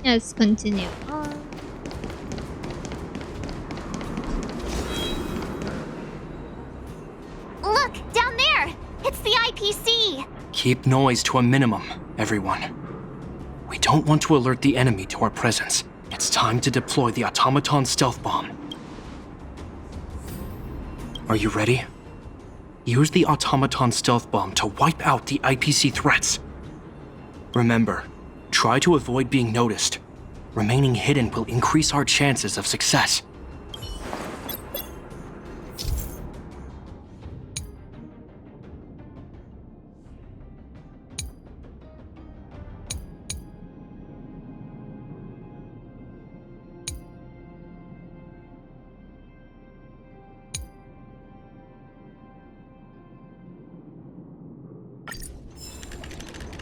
Let's continue on. Look, down there! It's the IPC! Keep noise to a minimum, everyone. We don't want to alert the enemy to our presence. It's time to deploy the automaton stealth bomb. Are you ready? Use the automaton stealth bomb to wipe out the IPC threats. Remember, try to avoid being noticed. Remaining hidden will increase our chances of success.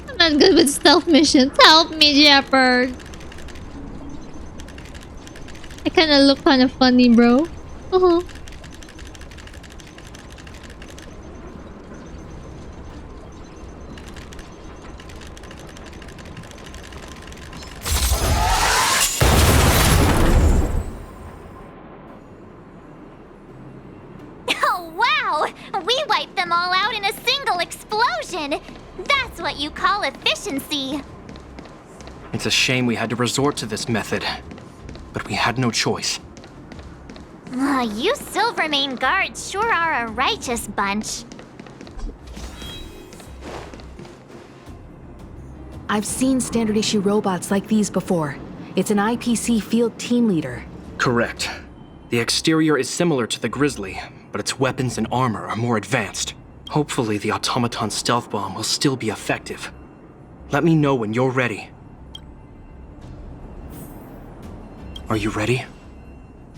I'm not good with stealth missions. Help me, Jeopard. I kinda look kinda funny, bro. Oh, wow! We wiped them all out in a single explosion! That's what you call efficiency! It's a shame we had to resort to this method, but we had no choice. You Silvermane guards sure are a righteous bunch. I've seen standard issue robots like these before. It's an IPC field team leader. Correct. The exterior is similar to the Grizzly, but its weapons and armor are more advanced. Hopefully the automaton stealth bomb will still be effective. Let me know when you're ready. Are you ready?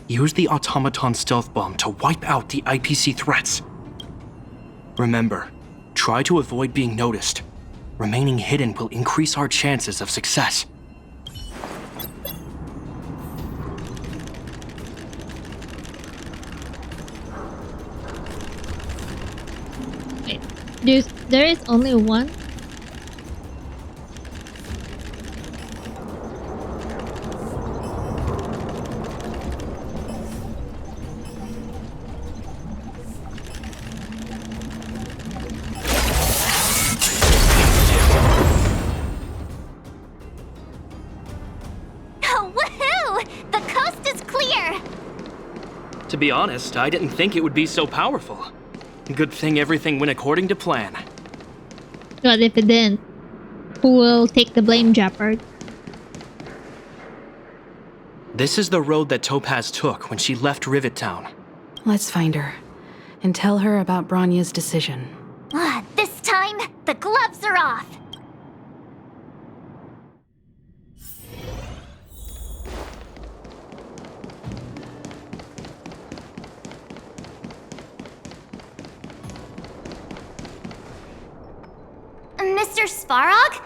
Use the automaton stealth bomb to wipe out the IPC threats. Remember, try to avoid being noticed. Remaining hidden will increase our chances of success. Wait, there is only one? Oh, woohoo! The coast is clear! To be honest, I didn't think it would be so powerful. Good thing everything went according to plan. What if it didn't? Who will take the blame, Jeopard? This is the road that Topaz took when she left Rivet Town. Let's find her and tell her about Bronya's decision. This time, the gloves are off! Mr. Svarog?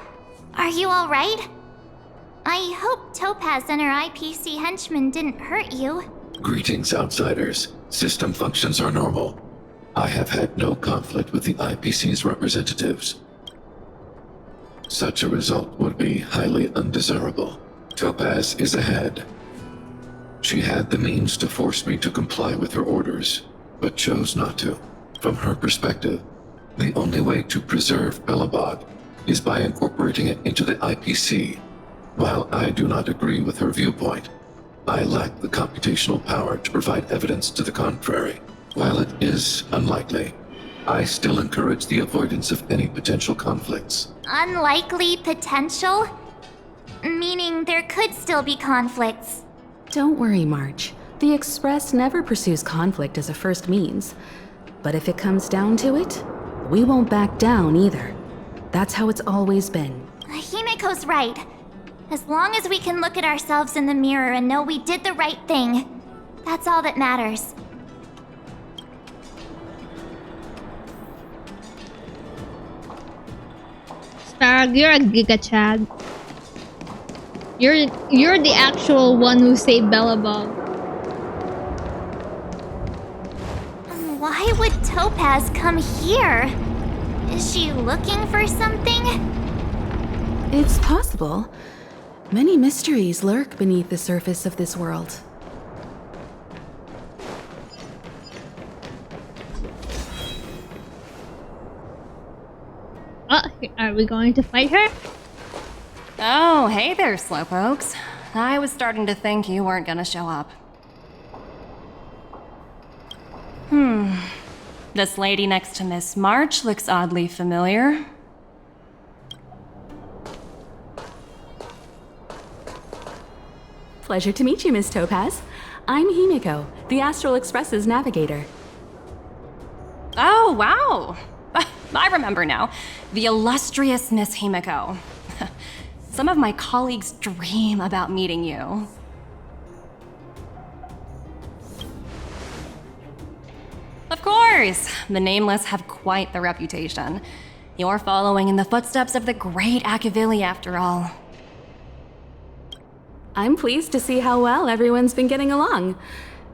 Are you alright? I hope Topaz and her IPC henchmen didn't hurt you. Greetings, outsiders. System functions are normal. I have had no conflict with the IPC's representatives. Such a result would be highly undesirable. Topaz is ahead. She had the means to force me to comply with her orders, but chose not to. From her perspective, the only way to preserve Belabog is by incorporating it into the IPC. While I do not agree with her viewpoint, I lack the computational power to provide evidence to the contrary. While it is unlikely, I still encourage the avoidance of any potential conflicts. Unlikely potential? Meaning there could still be conflicts. Don't worry, March. The Express never pursues conflict as a first means. But if it comes down to it, we won't back down either. That's how it's always been. Himeko's right. As long as we can look at ourselves in the mirror and know we did the right thing, that's all that matters. Sparag, you're a Giga Chad. You're the actual one who saved Belabog. Why would Topaz come here? Is she looking for something? It's possible. Many mysteries lurk beneath the surface of this world. Oh, are we going to fight her? Oh, hey there, slowpokes. I was starting to think you weren't gonna show up. This lady next to Miss March looks oddly familiar. Pleasure to meet you, Miss Topaz. I'm Himiko, the Astral Express's navigator. Oh, wow. I remember now. The illustrious Miss Himiko. Some of my colleagues dream about meeting you. Of course! The Nameless have quite the reputation. You're following in the footsteps of the great Akavili, after all. I'm pleased to see how well everyone's been getting along.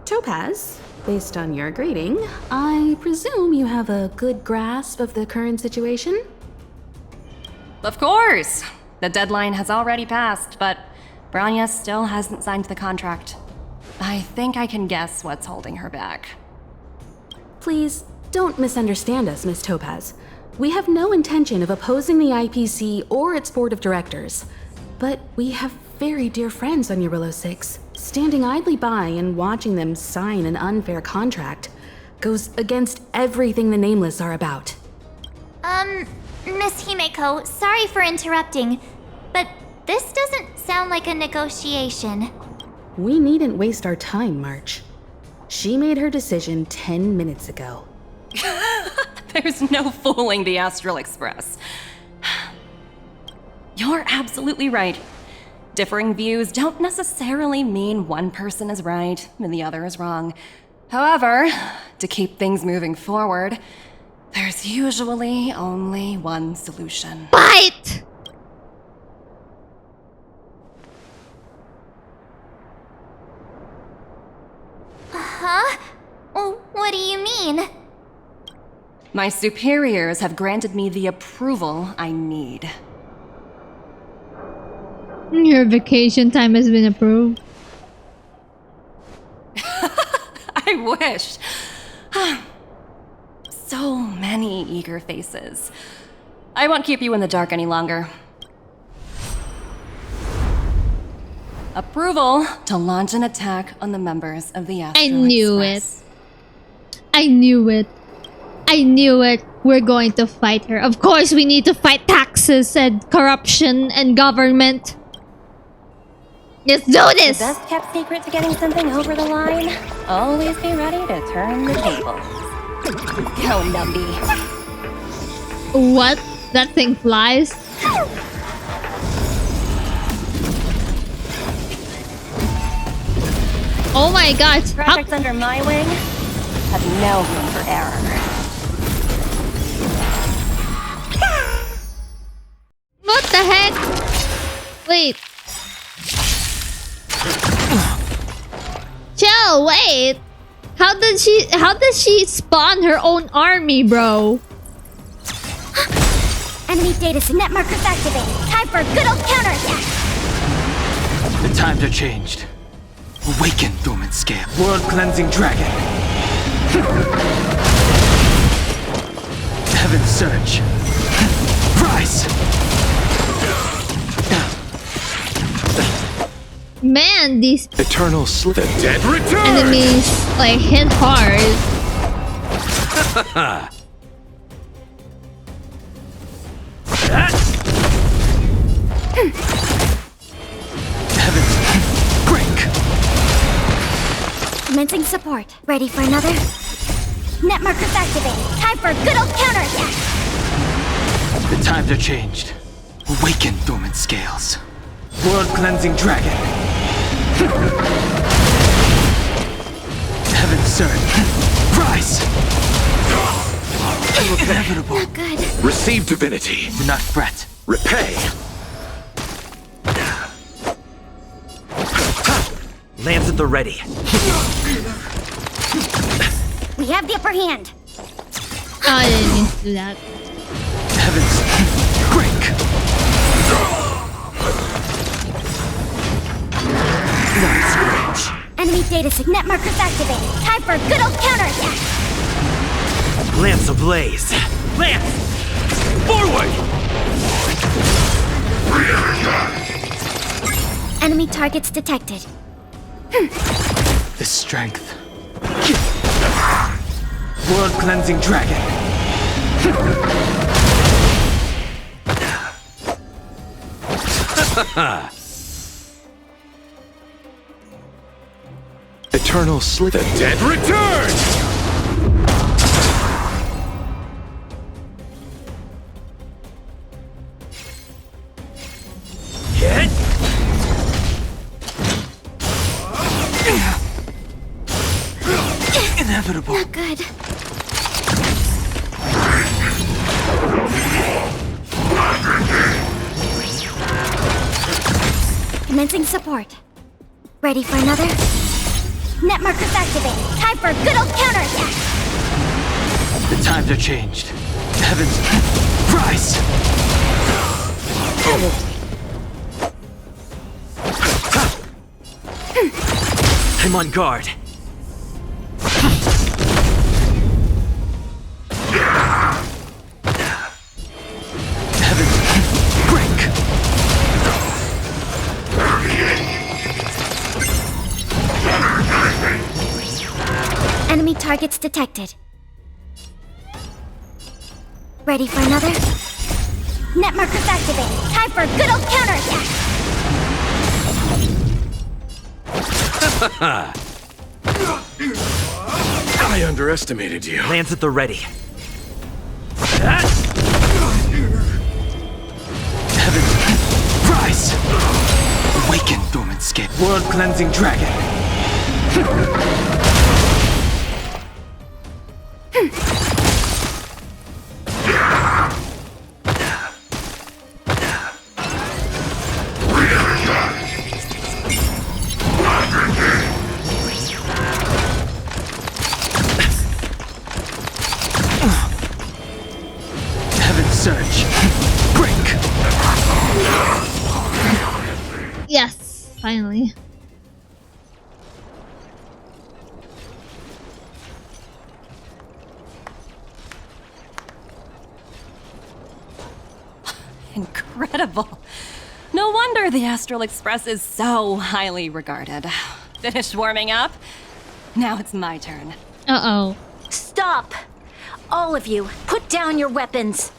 Topaz, based on your greeting, I presume you have a good grasp of the current situation? Of course! The deadline has already passed, but Branya still hasn't signed the contract. I think I can guess what's holding her back. Please, don't misunderstand us, Miss Topaz. We have no intention of opposing the IPC or its board of directors. But we have very dear friends on Eurillo 6. Standing idly by and watching them sign an unfair contract goes against everything the Nameless are about. Miss Himeko, sorry for interrupting, but this doesn't sound like a negotiation. We needn't waste our time, March. She made her decision 10 minutes ago. There's no fooling the Astral Express. You're absolutely right. Differing views don't necessarily mean one person is right and the other is wrong. However, to keep things moving forward, there's usually only one solution. Fight! Huh? What do you mean? My superiors have granted me the approval I need. Your vacation time has been approved. I wish. So many eager faces. I won't keep you in the dark any longer. Approval to launch an attack on the members of the Astral I knew Express. I knew it. I knew it. We're going to fight her. Of course, we need to fight taxes and corruption and government. Let's do this! The best kept secret to getting something over the line? Always be ready to turn the tables. Go, Numby. What? That thing flies? Oh my god. Projects under my wing have no room for error. What the heck? Wait. Chill, wait. How did she spawn her own army, bro? Enemy data net markers activated. Time for a good old counterattack. The times are changed. Awaken, dormant scale. World-cleansing dragon. Heaven's surge. Rise! Man, these Eternal sleep. The dead return! enemies like hit hard. Heaven's break. Commencing support. Ready for another? Net markers activated. Time for a good old counterattack. The times are changed. Awaken, dormant scales. World-cleansing dragon. Heaven's surge. Rise! Inevitable. Not good. Receive divinity. Do not fret. Repay. Lance at the ready. We have the upper hand. Oh, I didn't mean to do that. Heaven's break. Enemy data signet markers activated. Time for a good old counterattack. Lance ablaze! Lance! Forward! Enemy targets detected. The strength. World cleansing dragon. Eternal sleep. The dead return! Hit! Inevitable. Not good. Commencing support. Ready for another? Net markers activated. Time for a good old counterattack. The times are changed. Heavens, rise! I'm on guard. Heavens, break! Enemy targets detected. Ready for another? Net markers activated. Time for a good old counterattack. I underestimated you. Lance at the ready. Heavens, rise! Awaken, dormant skin. World cleansing dragon. Heaven surge. Break. Yes, finally. Incredible. No wonder the Astral Express is so highly regarded. Finished warming up? Now it's my turn. Uh-oh. Stop! All of you, put down your weapons.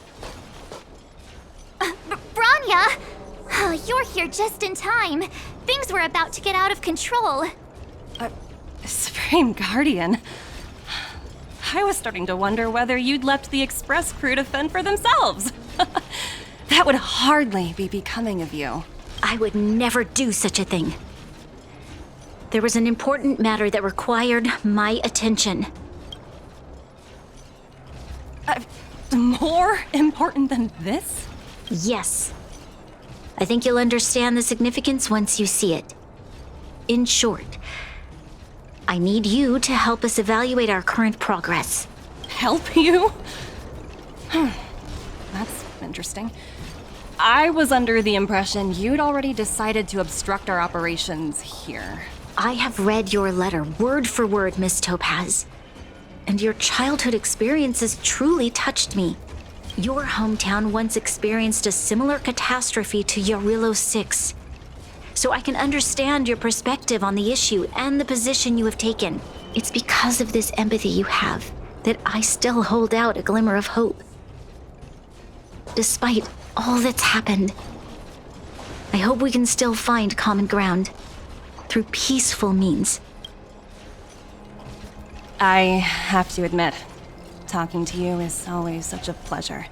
Branya! You're here just in time. Things were about to get out of control. Supreme Guardian. I was starting to wonder whether you'd left the Express crew to fend for themselves. That would hardly be becoming of you. I would never do such a thing. There was an important matter that required my attention. More important than this? Yes. I think you'll understand the significance once you see it. In short, I need you to help us evaluate our current progress. Help you? That's interesting. I was under the impression you'd already decided to obstruct our operations here. I have read your letter word for word, Miss Topaz. And your childhood experiences truly touched me. Your hometown once experienced a similar catastrophe to Yarillo 6. So I can understand your perspective on the issue and the position you have taken. It's because of this empathy you have that I still hold out a glimmer of hope. Despite all that's happened, I hope we can still find common ground through peaceful means. I have to admit, talking to you is always such a pleasure.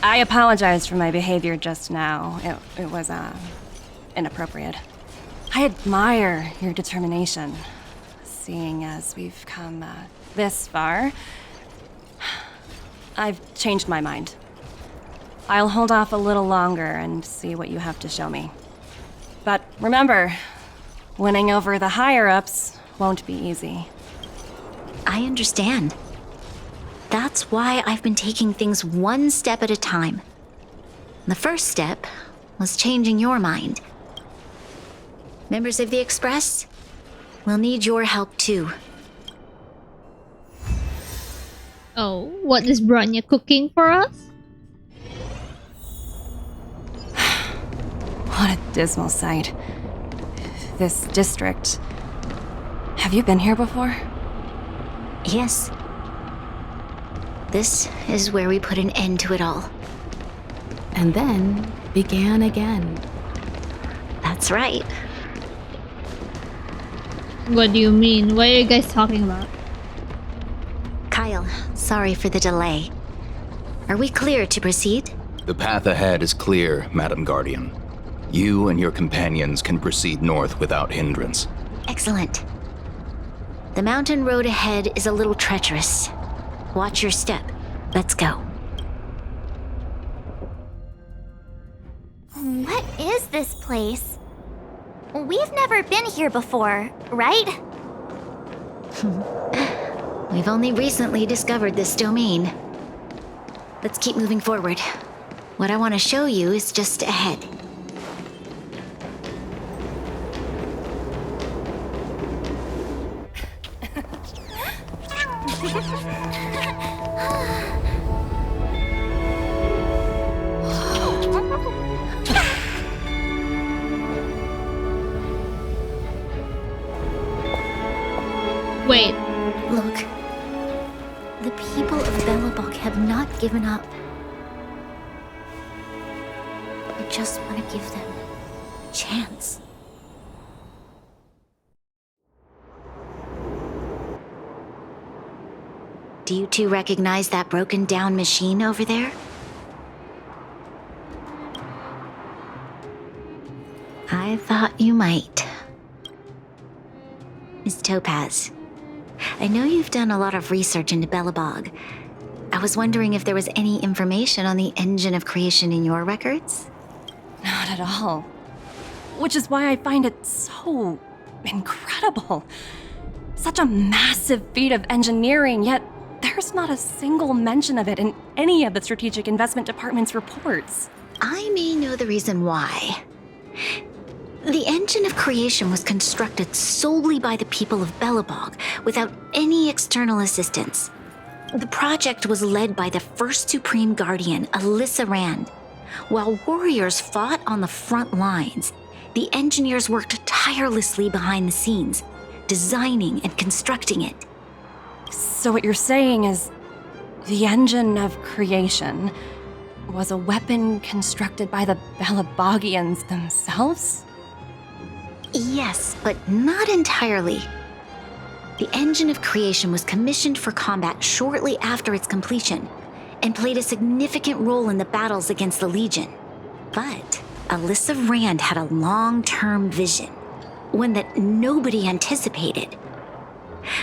I apologize for my behavior just now. It was, inappropriate. I admire your determination. Seeing as we've come, this far, I've changed my mind. I'll hold off a little longer and see what you have to show me. But remember, winning over the higher-ups won't be easy. I understand. That's why I've been taking things one step at a time. The first step was changing your mind. Members of the Express, we'll need your help too. Oh, what is Bronya cooking for us? What a dismal sight. This district. Have you been here before? Yes. This is where we put an end to it all. And then began again. That's right. What do you mean? What are you guys talking about? Kyle, sorry for the delay. Are we clear to proceed? The path ahead is clear, Madam Guardian. You and your companions can proceed north without hindrance. Excellent. The mountain road ahead is a little treacherous. Watch your step. Let's go. What is this place? We've never been here before, right? We've only recently discovered this domain. Let's keep moving forward. What I want to show you is just ahead. Wait, Look. The people of Belabog have not given up. I just want to give them a chance. Do you two recognize that broken down machine over there? I thought you might. Miss Topaz, I know you've done a lot of research into Belabog. I was wondering if there was any information on the engine of creation in your records? Not at all. Which is why I find it so incredible. Such a massive feat of engineering, yet there's not a single mention of it in any of the Strategic Investment Department's reports. I may know the reason why. The engine of creation was constructed solely by the people of Belabog, without any external assistance. The project was led by the first Supreme Guardian, Alyssa Rand. While warriors fought on the front lines, the engineers worked tirelessly behind the scenes, designing and constructing it. So what you're saying is the engine of creation was a weapon constructed by the Belabogians themselves? Yes, but not entirely. The engine of creation was commissioned for combat shortly after its completion and played a significant role in the battles against the Legion. But Alyssa Rand had a long-term vision, one that nobody anticipated.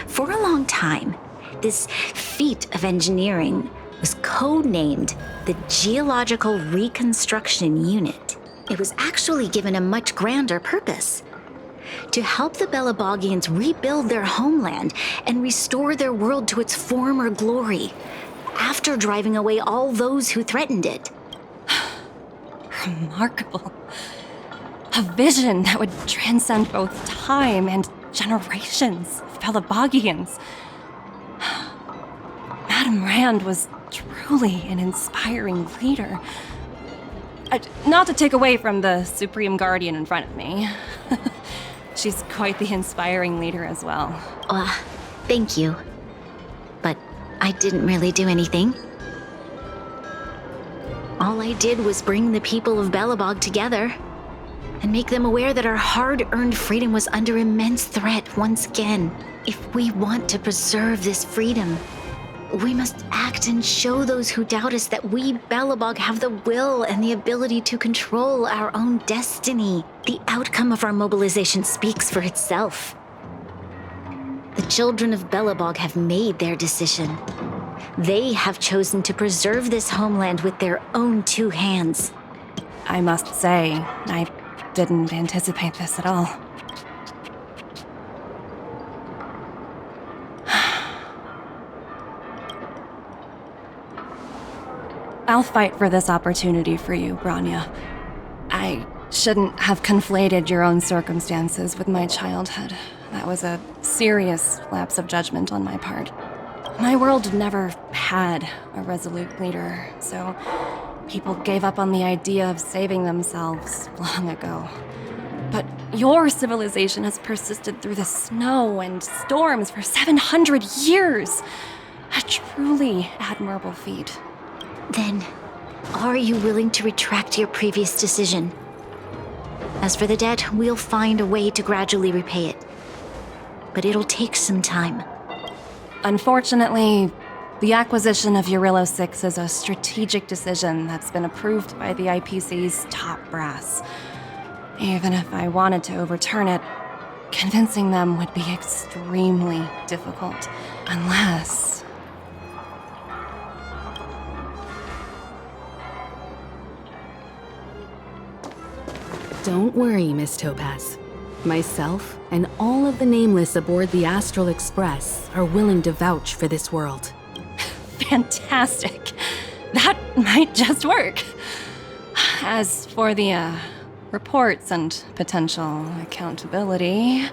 For a long time, this feat of engineering was codenamed the Geological Reconstruction Unit. It was actually given a much grander purpose: to help the Belabogians rebuild their homeland and restore their world to its former glory, after driving away all those who threatened it. Remarkable. A vision that would transcend both time and generations of Belabogians. Madame Rand was truly an inspiring leader. Not to take away from the Supreme Guardian in front of me. She's quite the inspiring leader as well. Thank you. But I didn't really do anything. All I did was bring the people of Belabog together and make them aware that our hard-earned freedom was under immense threat once again. If we want to preserve this freedom, we must act and show those who doubt us that we, Belabog, have the will and the ability to control our own destiny. The outcome of our mobilization speaks for itself. The children of Belabog have made their decision. They have chosen to preserve this homeland with their own two hands. I must say, I didn't anticipate this at all. I'll fight for this opportunity for you, Bronya. I shouldn't have conflated your own circumstances with my childhood. That was a serious lapse of judgment on my part. My world never had a resolute leader, so people gave up on the idea of saving themselves long ago. But your civilization has persisted through the snow and storms for 700 years. A truly admirable feat. Then, are you willing to retract your previous decision? As for the debt, we'll find a way to gradually repay it. But it'll take some time. Unfortunately, the acquisition of Eurillo 6 is a strategic decision that's been approved by the IPC's top brass. Even if I wanted to overturn it, convincing them would be extremely difficult. Unless... Don't worry, Miss Topaz. Myself and all of the nameless aboard the Astral Express are willing to vouch for this world. Fantastic. That might just work. As for the, reports and potential accountability,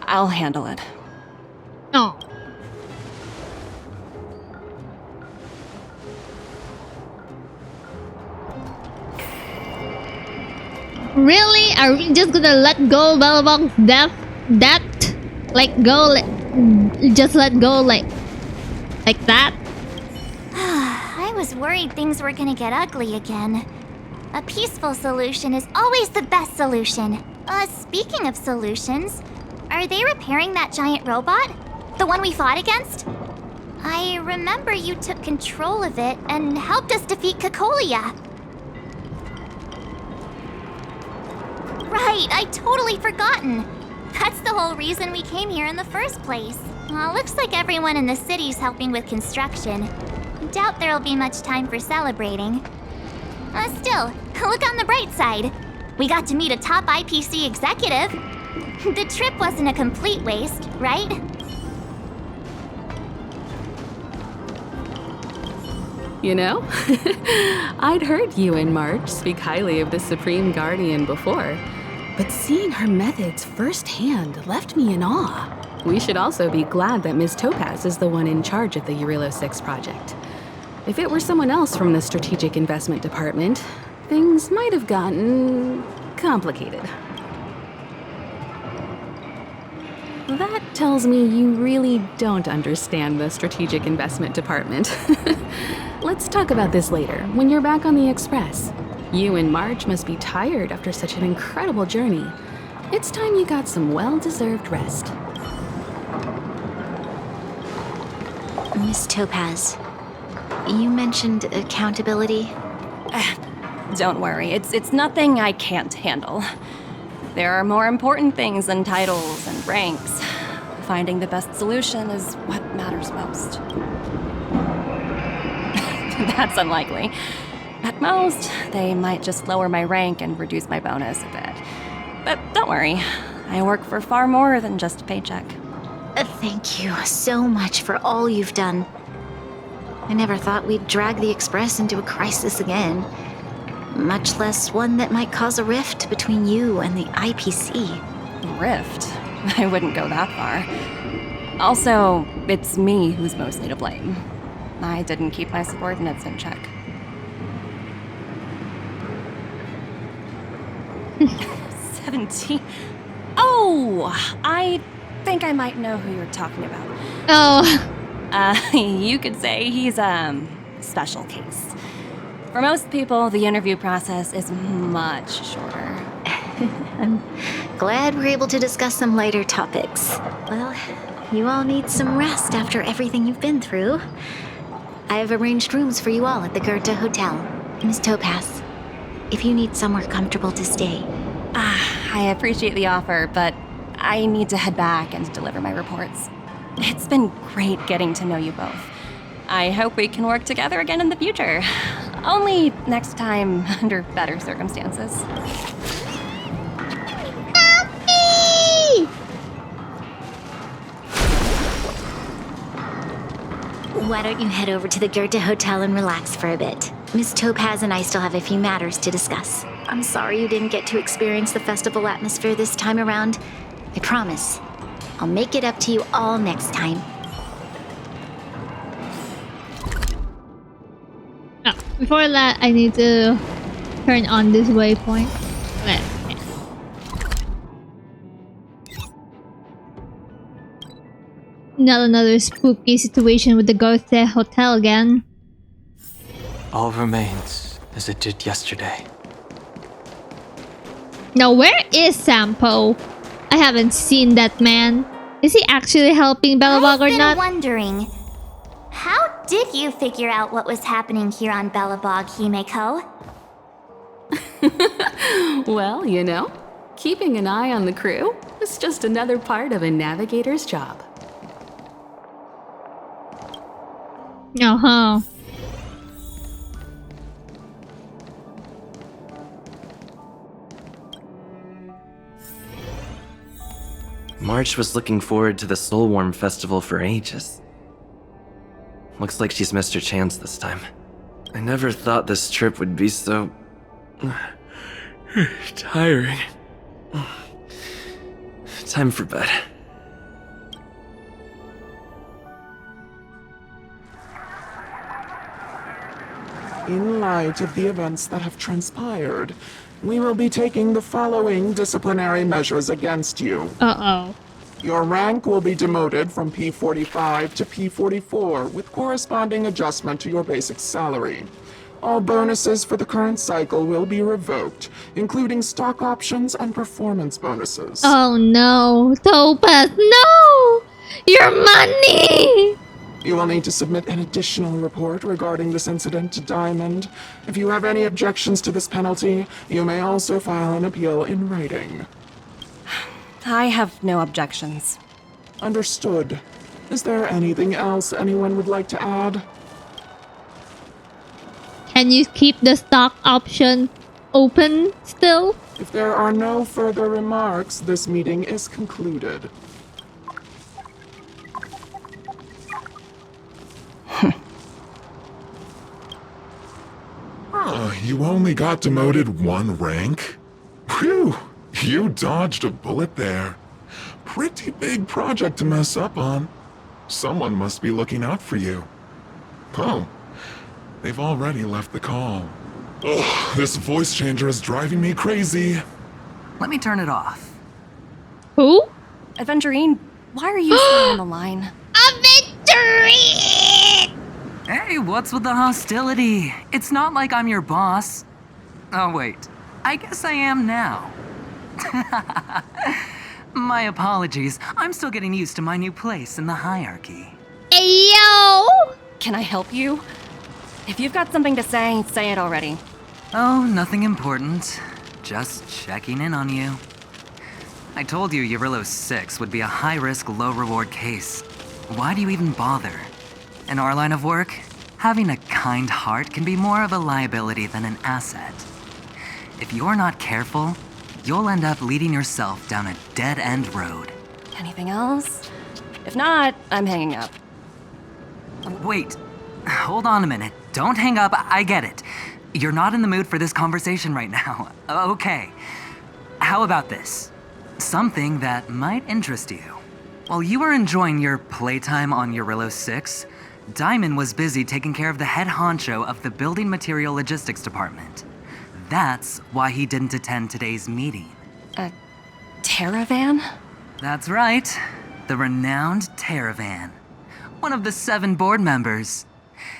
I'll handle it. Oh. Really? Are we just gonna let go Belabog's death? Like go, just let go like that? I was worried things were gonna get ugly again. A peaceful solution is always the best solution. Speaking of solutions, are they repairing that giant robot? The one we fought against? I remember you took control of it and helped us defeat Cocolia. Right, I totally forgotten. That's the whole reason we came here in the first place. Well, looks like everyone in the city's helping with construction. Doubt there'll be much time for celebrating. Still, look on the bright side. We got to meet a top IPC executive. The trip wasn't a complete waste, right? You know, I'd heard you and March speak highly of the Supreme Guardian before, but seeing her methods firsthand left me in awe. We should also be glad that Ms. Topaz is the one in charge of the Eurillo 6 project. If it were someone else from the Strategic Investment Department, things might have gotten complicated. That tells me you really don't understand the Strategic Investment Department. Let's talk about this later, when you're back on the Express. You and Marge must be tired after such an incredible journey. It's time you got some well-deserved rest. Miss Topaz, you mentioned accountability. Don't worry, it's nothing I can't handle. There are more important things than titles and ranks. Finding the best solution is what matters most. That's unlikely. At most, they might just lower my rank and reduce my bonus a bit. But don't worry, I work for far more than just a paycheck. Thank you so much for all you've done. I never thought we'd drag the Express into a crisis again. Much less one that might cause a rift between you and the IPC. Rift? I wouldn't go that far. Also, it's me who's mostly to blame. I didn't keep my subordinates in check. 17? Oh! I think I might know who you're talking about. Oh. You could say he's a special case. For most people, the interview process is much shorter. I'm glad we're able to discuss some lighter topics. Well, you all need some rest after everything you've been through. I've arranged rooms for you all at the Goethe Hotel. Miss Topaz, if you need somewhere comfortable to stay. I appreciate the offer, but I need to head back and deliver my reports. It's been great getting to know you both. I hope we can work together again in the future. Only next time under better circumstances. Why don't you head over to the Goethe Hotel and relax for a bit? Miss Topaz and I still have a few matters to discuss. I'm sorry you didn't get to experience the festival atmosphere this time around. I promise. I'll make it up to you all next time. Oh, before that, I need to turn on this waypoint. Okay. Not another spooky situation with the Garthe Hotel again. All remains as it did yesterday. Now, where is Sampo? I haven't seen that man. Is he actually helping Belabog or I've been not? wondering, how did you figure out what was happening here on Belabog, Himeko? Well, you know, keeping an eye on the crew is just another part of a navigator's job. Uh-huh. March was looking forward to the Soulwarm Festival for ages. Looks like she's missed her chance this time. I never thought this trip would be so... tiring. Time for bed. In light of the events that have transpired, we will be taking the following disciplinary measures against you. Uh-oh. Your rank will be demoted from P45 to P44 with corresponding adjustment to your basic salary. All bonuses for the current cycle will be revoked, including stock options and performance bonuses. Oh no. Topaz, no! Your money! You will need to submit an additional report regarding this incident to Diamond. If you have any objections to this penalty, you may also file an appeal in writing. I have no objections. Understood. Is there anything else anyone would like to add? Can you keep the stock option open still? If there are no further remarks, this meeting is concluded. You only got demoted 1 rank? Phew, you dodged a bullet there. Pretty big project to mess up on. Someone must be looking out for you. Oh, they've already left the call. Ugh, this voice changer is driving me crazy. Let me turn it off. Who? Aventurine, why are you still on the line? A victory! Hey, what's with the hostility? It's not like I'm your boss. Oh, wait. I guess I am now. My apologies. I'm still getting used to my new place in the hierarchy. Ayo! Can I help you? If you've got something to say it already. Oh, nothing important. Just checking in on you. I told you Eurillo 6 would be a high-risk, low-reward case. Why do you even bother? In our line of work, having a kind heart can be more of a liability than an asset. If you're not careful, you'll end up leading yourself down a dead-end road. Anything else? If not, I'm hanging up. Wait, hold on a minute. Don't hang up, I get it. You're not in the mood for this conversation right now. Okay. How about this? Something that might interest you. While you were enjoying your playtime on Eurillo 6, Diamond was busy taking care of the head honcho of the Building Material Logistics Department. That's why he didn't attend today's meeting. A Terravan? That's right. The renowned Terravan. One of the 7 board members.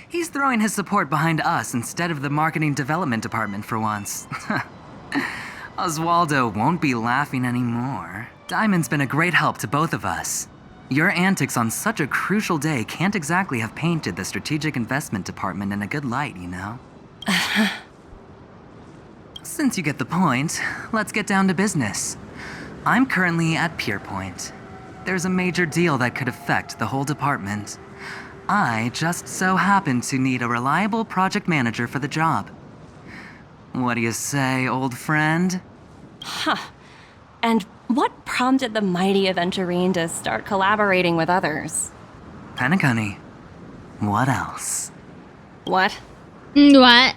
He's throwing his support behind us instead of the Marketing Development Department for once. Oswaldo won't be laughing anymore. Diamond's been a great help to both of us. Your antics on such a crucial day can't exactly have painted the Strategic Investment Department in a good light, you know? Since you get the point, let's get down to business. I'm currently at Pierpoint. There's a major deal that could affect the whole department. I just so happen to need a reliable project manager for the job. What do you say, old friend? Huh. And what prompted the mighty Aventurine to start collaborating with others? Penacony. What else? What? What?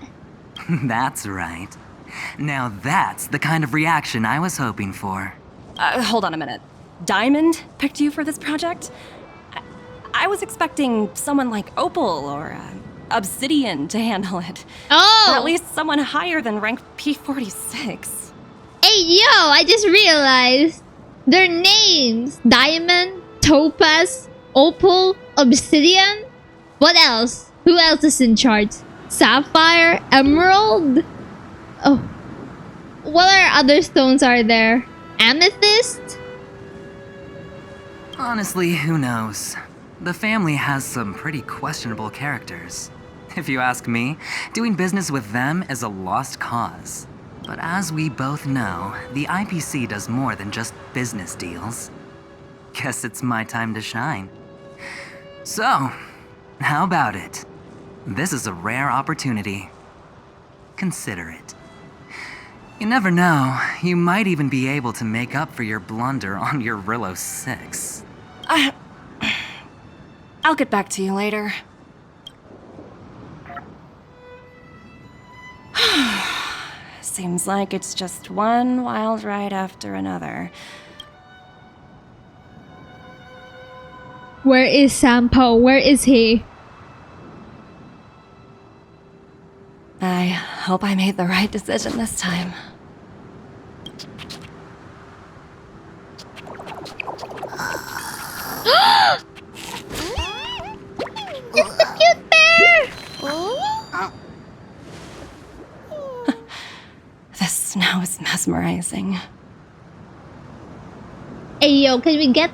That's right. Now that's the kind of reaction I was hoping for. Hold on a minute. Diamond picked you for this project? I was expecting someone like Opal or Obsidian to handle it. Oh! At least someone higher than rank P46. Hey, yo! I just realized their names: Diamond, Topaz, Opal, Obsidian. What else? Who else is in charge? Sapphire, Emerald. Oh, what other stones are there? Amethyst. Honestly, who knows? The family has some pretty questionable characters. If you ask me, doing business with them is a lost cause. But as we both know, the IPC does more than just business deals. Guess it's my time to shine. So, how about it? This is a rare opportunity. Consider it. You never know, you might even be able to make up for your blunder on your Rillo 6. I'll get back to you later. Seems like it's just one wild ride after another. Where is Sampo? Where is he? I hope I made the right decision this time. It's a cute bear! The snow is mesmerizing. Hey, yo, can we get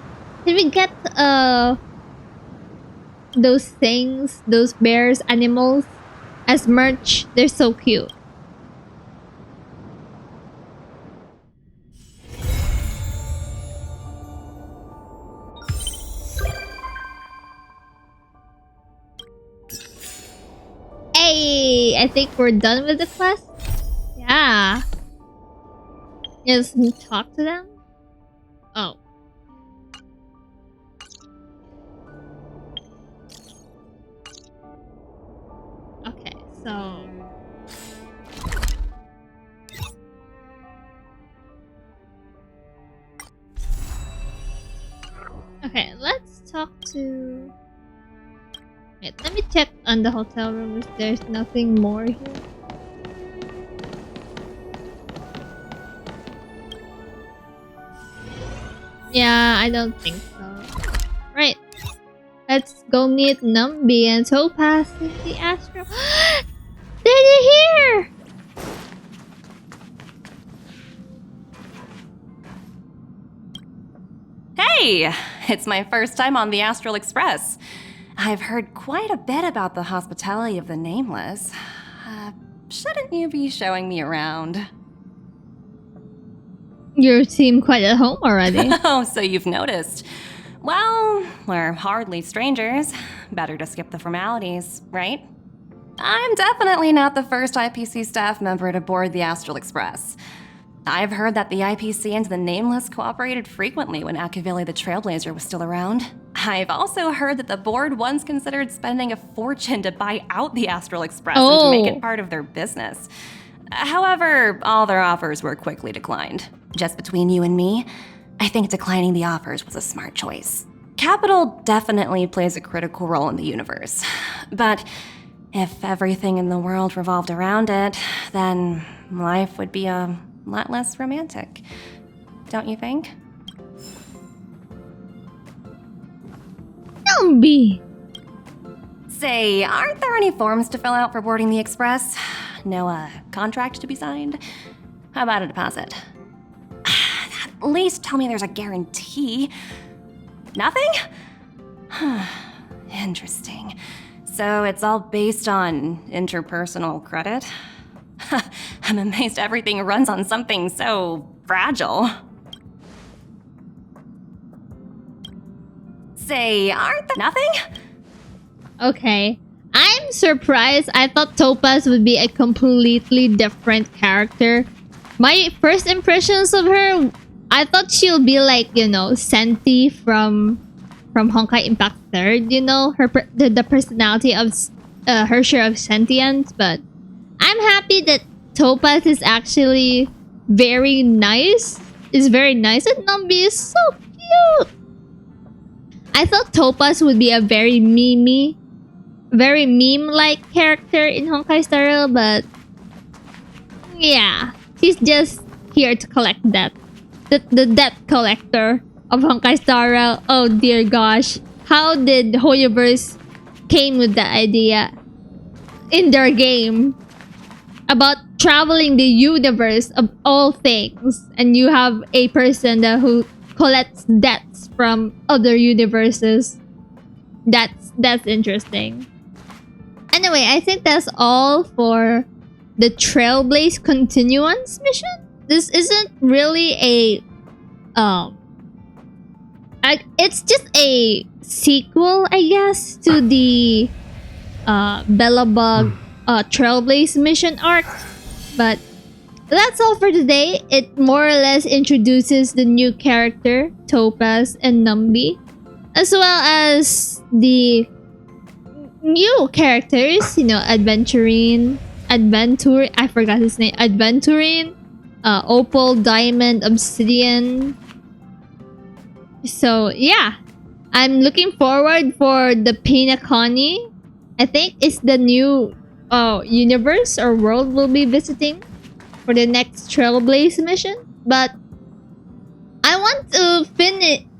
those things, those bears, animals as merch? They're so cute. Hey, I think we're done with the quest. Yeah. Just talk to them. Oh. Okay, so okay, let's talk to. Wait, let me check on the hotel room if there's nothing more here. Yeah, I don't think so. Right. Let's go meet Numby and Topaz in the Astro. They're here! Hey! It's my first time on the Astral Express. I've heard quite a bit about the hospitality of the Nameless. Shouldn't you be showing me around? You seem quite at home already. Oh, so you've noticed. Well, we're hardly strangers. Better to skip the formalities, right? I'm definitely not the first IPC staff member to board the Astral Express. I've heard that the IPC and the Nameless cooperated frequently when Akavili the Trailblazer was still around. I've also heard that the board once considered spending a fortune to buy out the Astral Express and to make it part of their business. However, all their offers were quickly declined. Just between you and me, I think declining the offers was a smart choice. Capital definitely plays a critical role in the universe. But if everything in the world revolved around it, then life would be a lot less romantic. Don't you think? Numby! Say, aren't there any forms to fill out for boarding the Express? No, contract to be signed? How about a deposit? At least tell me there's a guarantee. Nothing? Interesting. So it's all based on interpersonal credit? I'm amazed everything runs on something so fragile. Say, aren't there nothing? Okay. I'm surprised. I thought Topaz would be a completely different character. My first impressions of her, I thought she'll be like, you know, Senti from Honkai Impact 3rd, you know, her the personality of her share of sentience, but I'm happy that Topaz is actually very nice. Is very nice, and Numbi is so cute. I thought Topaz would be a very meme-like character in Honkai Star Rail, but yeah, she's just here to collect debt. The debt collector of Honkai Star Rail. Oh dear gosh, how did Hoyoverse came with that idea in their game about traveling the universe of all things, and you have a person who collects debts from other universes. That's interesting. Anyway, I think that's all for the Trailblaze Continuance mission. This isn't really a it's just a sequel, I guess, to the Belabog Trailblaze mission arc. But that's all for today. It more or less introduces the new character, Topaz and Numbi, as well as the new characters, you know, Adventurine, I forgot his name, Adventurine, Opal, Diamond, Obsidian. So yeah, I'm looking forward for the Pinakoni. I think it's the new universe or world we'll be visiting for the next Trailblaze mission. But I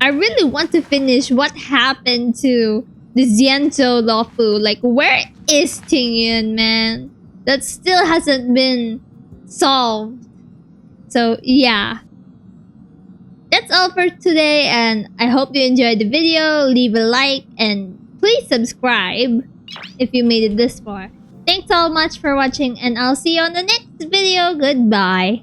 really want to finish what happened to the Xianzhou Luofu. Like, where is Tingyun, man? That still hasn't been solved. So yeah, that's all for today, and I hope you enjoyed the video. Leave a like and please subscribe if you made it this far. Thanks so much for watching, and I'll see you on the next video. Goodbye.